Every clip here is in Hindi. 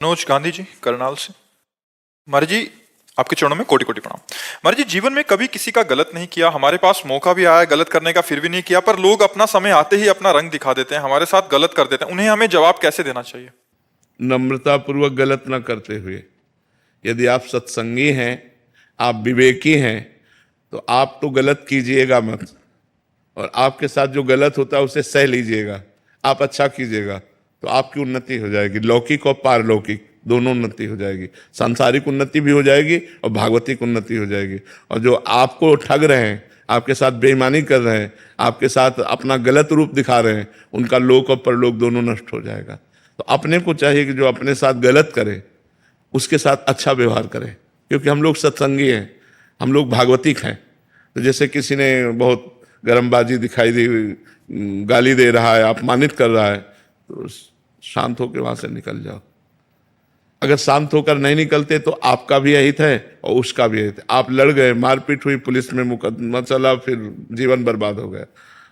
मनोज गांधी जी करनाल से। महाराज जी, आपके चरणों में कोटि कोटि प्रणाम। महाराज जी, जीवन में कभी किसी का गलत नहीं किया, हमारे पास मौका भी आया गलत करने का, फिर भी नहीं किया, पर लोग अपना समय आते ही अपना रंग दिखा देते हैं, हमारे साथ गलत कर देते हैं। उन्हें हमें जवाब कैसे देना चाहिए? नम्रता पूर्वक गलत न करते हुए, यदि आप सत्संगी हैं, आप विवेकी हैं, तो आप तो गलत कीजिएगा मत, और आपके साथ जो गलत होता है उसे सह लीजिएगा। आप अच्छा कीजिएगा तो आपकी उन्नति हो जाएगी, लौकिक और पारलौकिक दोनों उन्नति हो जाएगी। सांसारिक उन्नति भी हो जाएगी और भागवतिक उन्नति हो जाएगी। और जो आपको ठग रहे हैं, आपके साथ बेईमानी कर रहे हैं, आपके साथ अपना गलत रूप दिखा रहे हैं, उनका लोक और परलोक दोनों नष्ट हो जाएगा। तो अपने को चाहिए कि जो अपने साथ गलत करे उसके साथ अच्छा व्यवहार करें, क्योंकि हम लोग सत्संगी हैं, हम लोग भागवतिक हैं। तो जैसे किसी ने बहुत गरमबाजी दिखाई दी, गाली दे रहा है, अपमानित कर रहा है, तो शांत होकर वहां से निकल जाओ। अगर शांत होकर नहीं निकलते तो आपका भी अहित है और उसका भी अहित है। आप लड़ गए, मारपीट हुई, पुलिस में मुकदमा चला, फिर जीवन बर्बाद हो गया।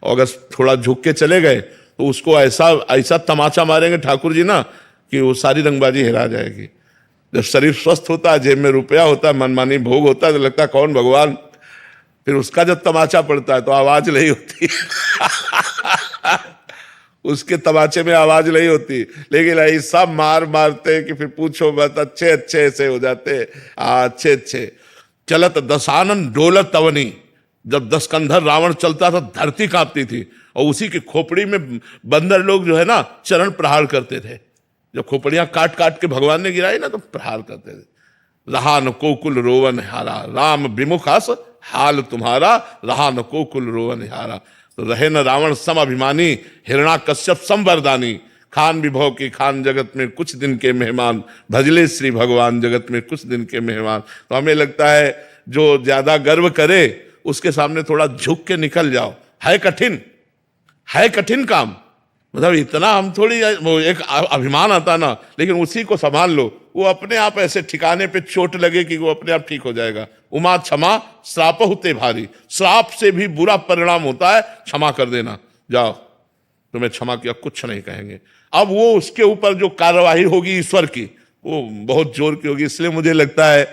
और अगर थोड़ा झुक के चले गए तो उसको ऐसा ऐसा तमाचा मारेंगे ठाकुर जी ना कि वो सारी रंगबाजी हिरा जाएगी। जब शरीर स्वस्थ होता है, जेब में रुपया होता है, मनमानी भोग होता है, तो लगता है कौन भगवान। फिर उसका जब तमाचा पड़ता है तो आवाज नहीं होती उसके तमाचे में आवाज नहीं होती, लेकिन ऐसा मार मारते हैं कि फिर पूछो मत, अच्छे अच्छे ऐसे हो जाते हैं। अच्छे अच्छे चलत दशानन डोलत तवनी, जब 10 कंधर रावण चलता था धरती कांपती थी, और उसी की खोपड़ी में बंदर लोग जो है ना चरण प्रहार करते थे। जब खोपड़ियां काट काट के भगवान ने गिराई ना तो प्रहार करते थे। रहा न कोकुल रोवन हारा, राम विमुखास हाल तुम्हारा, रहा न कोकुल रोवन हारा। तो रहे न रावण सम अभिमानी, हिरणा कश्यप संवरदानी, खान विभव के खान जगत में कुछ दिन के मेहमान, भजले श्री भगवान जगत में कुछ दिन के मेहमान। तो हमें लगता है जो ज्यादा गर्व करे उसके सामने थोड़ा झुक के निकल जाओ। है कठिन काम, मतलब इतना हम थोड़ी, वो एक अभिमान आता ना, लेकिन उसी को संभाल लो, वो अपने आप ऐसे ठिकाने पे चोट लगे कि वो अपने आप ठीक हो जाएगा। उमा क्षमा श्राप होते भारी, श्राप से भी बुरा परिणाम होता है क्षमा कर देना। जाओ, तुम्हें क्षमा किया, कुछ नहीं कहेंगे। अब वो उसके ऊपर जो कार्यवाही होगी ईश्वर की, वो बहुत जोर की होगी। इसलिए मुझे लगता है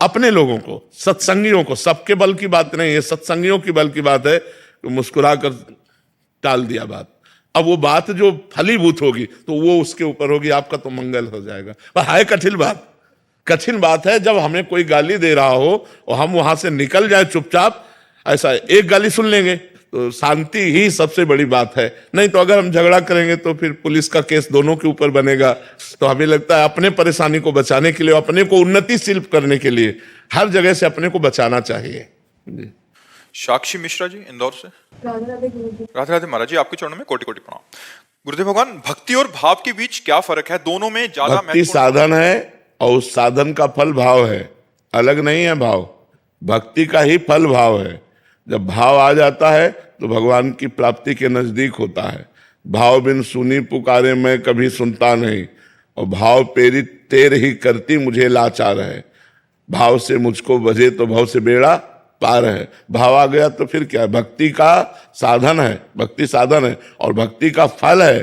अपने लोगों को, सत्संगियों को, सबके बल की बात नहीं है, सत्संगियों की बल की बात है, तो मुस्कुरा कर टाल दिया बात। अब वो बात जो फलीभूत होगी तो वो उसके ऊपर होगी, आपका तो मंगल हो जाएगा। पर है कठिन बात है जब हमें कोई गाली दे रहा हो और हम वहां से निकल जाए चुपचाप। ऐसा एक गाली सुन लेंगे तो शांति ही सबसे बड़ी बात है, नहीं तो अगर हम झगड़ा करेंगे तो फिर पुलिस का केस दोनों के ऊपर बनेगा। तो हमें लगता है अपने परेशानी को बचाने के लिए, अपने को उन्नतिशील करने के लिए हर जगह से अपने को बचाना चाहिए जी। साक्षी मिश्रा जी इंदौर से। राधे राधे महाराज जी, आपके चरणों में कोटि कोटि प्रणाम। गुरुदेव भगवान, भक्ति और भाव के बीच क्या फर्क है? दोनों में ज्यादा भक्ति साधन है और उस साधन का फल भाव है, अलग नहीं है। भाव भक्ति का ही फल भाव है। जब भाव आ जाता है तो भगवान की प्राप्ति के नजदीक होता है। भाव बिन सुनी पुकारे मैं कभी सुनता नहीं, और भाव प्रेरित तेर ही करती मुझे लाचार है। भाव से मुझको बजे तो भाव से बेड़ा पार है। भाव आ गया तो फिर क्या है? भक्ति का साधन है, भक्ति साधन है, और भक्ति का फल है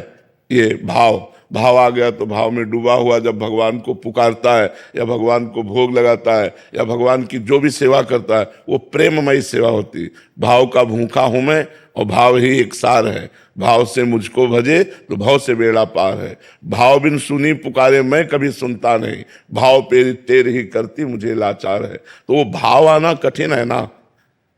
ये भाव। भाव आ गया तो भाव में डूबा हुआ जब भगवान को पुकारता है या भगवान को भोग लगाता है या भगवान की जो भी सेवा करता है वो प्रेममयी सेवा होती है। भाव का भूखा हूं मैं और भाव ही एक सार है। भाव से मुझको भजे तो भाव से बेड़ा पार है। भाव बिन सुनी पुकारे मैं कभी सुनता नहीं, भाव पे तेर ही करती मुझे लाचार है। तो वो भाव आना कठिन है ना,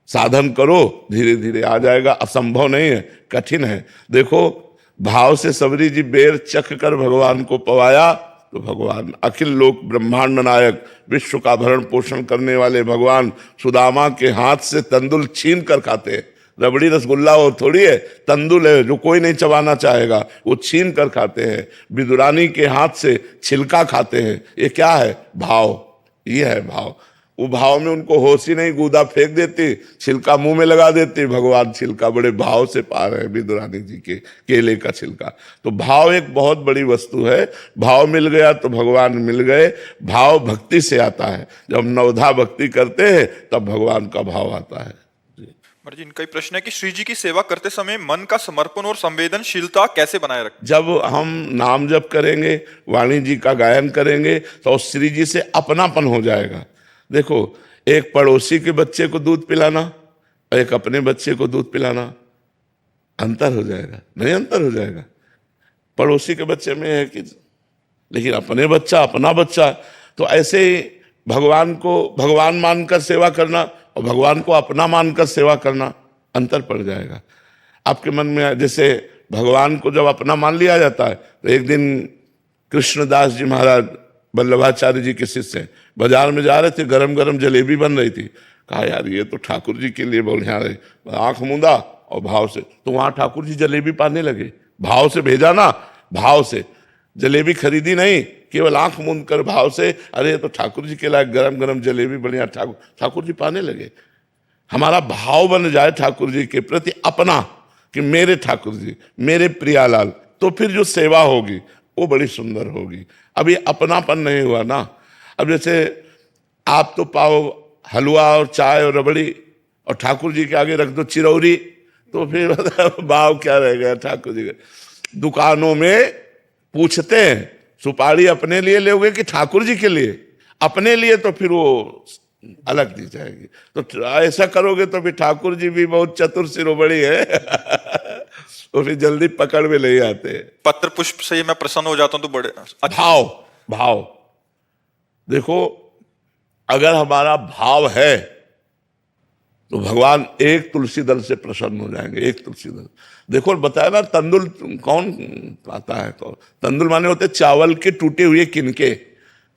साधन करो धीरे धीरे आ जाएगा। असंभव नहीं है, कठिन है। देखो, भाव से सबरी जी बेर चख कर भगवान को पवाया तो भगवान अखिल लोक ब्रह्मांड नायक, विश्व का भरण पोषण करने वाले भगवान सुदामा के हाथ से तंदुल छीन कर खाते। रबड़ी रसगुल्ला वो थोड़ी है, तंदुल है जो कोई नहीं चबाना चाहेगा, वो छीन कर खाते हैं। विदुरानी के हाथ से छिलका खाते हैं। ये क्या है? भाव। ये है भाव। वो भाव में उनको होश ही नहीं, गूदा फेंक देती, छिलका मुंह में लगा देती। भगवान छिलका बड़े भाव से पा रहे हैं, विदुरानी जी के केले का छिलका। तो भाव एक बहुत बड़ी वस्तु है। भाव मिल गया तो भगवान मिल गए। भाव भक्ति से आता है। जब नवधा भक्ति करते हैं तब भगवान का भाव आता है। महाराज जी इनका ही प्रश्न है कि श्री जी की सेवा करते समय मन का समर्पण और संवेदनशीलता कैसे बनाए रखें। जब हम नाम जप करेंगे, वाणी जी का गायन करेंगे, तो श्री जी से अपनापन हो जाएगा। देखो, एक पड़ोसी के बच्चे को दूध पिलाना और एक अपने बच्चे को दूध पिलाना, अंतर हो जाएगा? नहीं, अंतर हो जाएगा। पड़ोसी के बच्चे में है कि, लेकिन अपने बच्चा, अपना बच्चा, तो ऐसे ही भगवान को भगवान मानकर सेवा करना और भगवान को अपना मानकर सेवा करना, अंतर पड़ जाएगा। आपके मन में जैसे भगवान को जब अपना मान लिया जाता है, तो एक दिन कृष्णदास जी महाराज वल्लभाचार्य जी के शिष्य बाजार में जा रहे थे, गरम गरम जलेबी बन रही थी। कहा यार ये तो ठाकुर जी के लिए बढ़िया रही, आंख मूंदा और भाव से, तो वहां ठाकुर जी जलेबी पाने लगे। भाव से भेजा ना, भाव से जलेबी खरीदी नहीं, केवल आंख मूंद कर भाव से, अरे ये तो ठाकुर जी के लायक गरम गरम जलेबी बढ़िया, ठाकुर जी पाने लगे। हमारा भाव बन जाए ठाकुर जी के प्रति अपना, कि मेरे ठाकुर जी, मेरे प्रियालाल, तो फिर जो सेवा होगी वो बड़ी सुंदर होगी। अब ये अपनापन नहीं हुआ ना। अब जैसे आप तो पाओ हलवा और चाय और रबड़ी और ठाकुर जी के आगे रख दो चिरौरी, तो फिर भाव क्या रह गया ठाकुर जी का। दुकानों में पूछते हैं सुपारी अपने लिए लोगे कि ठाकुर जी के लिए? अपने लिए तो फिर वो अलग दी जाएगी। तो ऐसा करोगे तो फिर ठाकुर जी भी बहुत चतुर शिरोमणि है वो फिर जल्दी पकड़ में नहीं आते। पत्र पुष्प से ही मैं प्रसन्न हो जाता हूं तो बड़े भाव, भाव देखो, अगर हमारा भाव है तो भगवान एक तुलसी दल से प्रसन्न हो जाएंगे। एक तुलसी दल, देखो बताया ना, तंदुल कौन पाता है? कौन? तंदुल माने होते चावल के टूटे हुए किनके,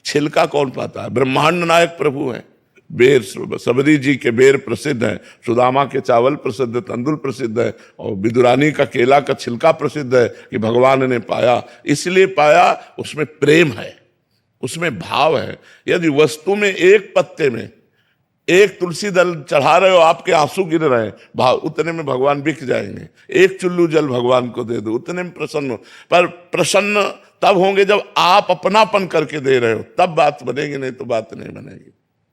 छिलका कौन पाता है? ब्रह्मांड नायक प्रभु है। बेर, सबरी जी के बेर प्रसिद्ध है, सुदामा के चावल प्रसिद्ध है, तंदुल प्रसिद्ध है, और विदुरानी का केला का छिलका प्रसिद्ध है कि भगवान ने पाया। इसलिए पाया, उसमें प्रेम है, उसमें भाव है। यदि वस्तु में एक पत्ते में एक तुलसी दल चढ़ा रहे हो, आपके आंसू गिर रहे हैं, भाव उतने में भगवान बिक जाएंगे। एक चुल्लू जल भगवान को दे दो, उतने में प्रसन्न हो। पर प्रसन्न तब होंगे जब आप अपनापन करके दे रहे हो, तब बात बनेगी, नहीं तो बात नहीं बनेगी।